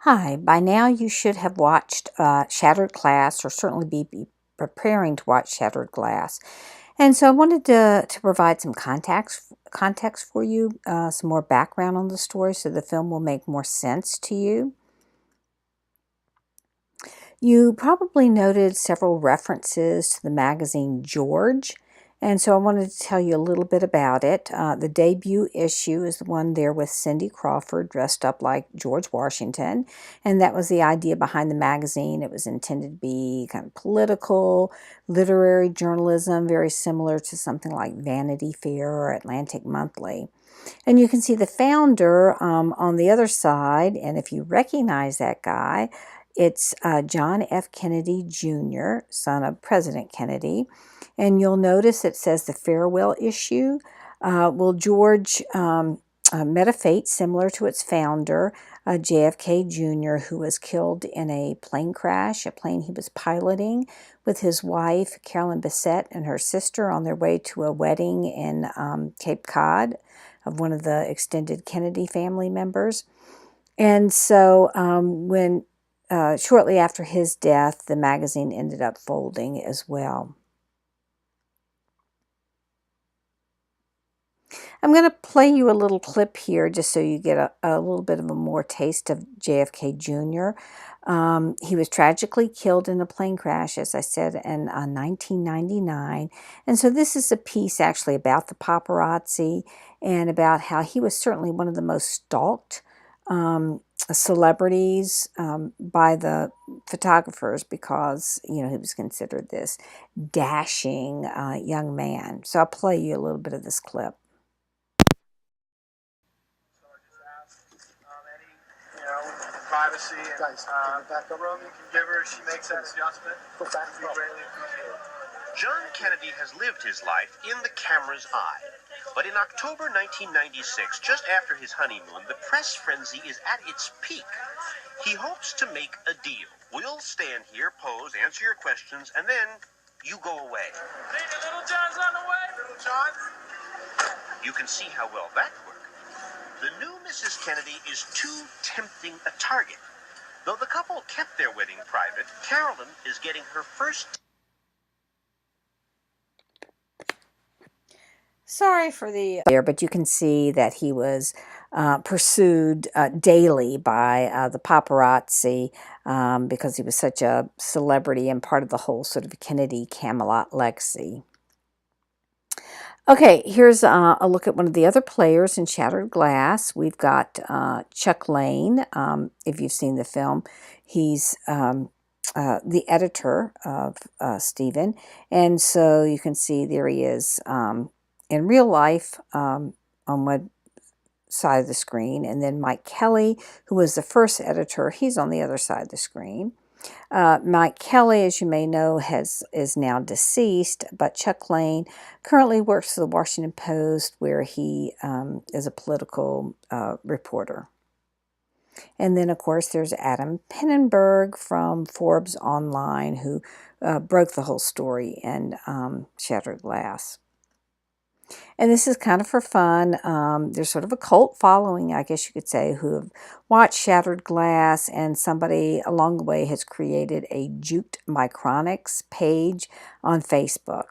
Hi, by now you should have watched Shattered Glass or certainly be preparing to watch Shattered Glass. And so I wanted to provide some context for you, some more background on the story so the film will make more sense to you. You probably noted several references to the magazine George, and so I wanted to tell you a little bit about it. The debut issue is the one there with Cindy Crawford dressed up like George Washington, and that was the idea behind the magazine. It was intended to be kind of political, literary journalism, very similar to something like Vanity Fair or Atlantic Monthly. And you can see the founder on the other side, and if you recognize that guy, it's John F. Kennedy Jr., son of President Kennedy. And you'll notice it says the farewell issue. George met a fate similar to its founder, JFK Jr., who was killed in a plane crash, a plane he was piloting with his wife, Carolyn Bessette, and her sister on their way to a wedding in Cape Cod of one of the extended Kennedy family members. And so when shortly after his death, the magazine ended up folding as well. I'm going to play you a little clip here just so you get a little bit of a more taste of JFK Jr. He was tragically killed in a plane crash, as I said, in 1999. And so this is a piece actually about the paparazzi and about how he was certainly one of the most stalked celebrities by the photographers because, he was considered this dashing young man. So I'll play you a little bit of this clip. Privacy and the room you can give her, she makes that adjustment. We greatly appreciate it. John Kennedy has lived his life in the camera's eye. But in October 1996, just after his honeymoon, the press frenzy is at its peak. He hopes to make a deal. We'll stand here, pose, answer your questions, and then you go away. Little John's on the way. Little John. You can see how well that worked. The new Mrs. Kennedy is too tempting a target. Though the couple kept their wedding private, Carolyn is getting her first... Sorry for the there, but you can see that he was pursued daily by the paparazzi because he was such a celebrity and part of the whole sort of Kennedy Camelot legacy. Okay, here's a look at one of the other players in Shattered Glass. We've got Chuck Lane. If you've seen the film, he's the editor of Stephen. And so you can see there he is in real life on one side of the screen. And then Mike Kelly, who was the first editor, he's on the other side of the screen. Mike Kelly, as you may know, is now deceased, but Chuck Lane currently works for the Washington Post, where he is a political reporter. And then, of course, there's Adam Pennenberg from Forbes Online, who broke the whole story in Shattered Glass. And this is kind of for fun. There's sort of a cult following, I guess you could say, who have watched Shattered Glass, and somebody along the way has created a Juked Micronics page on Facebook.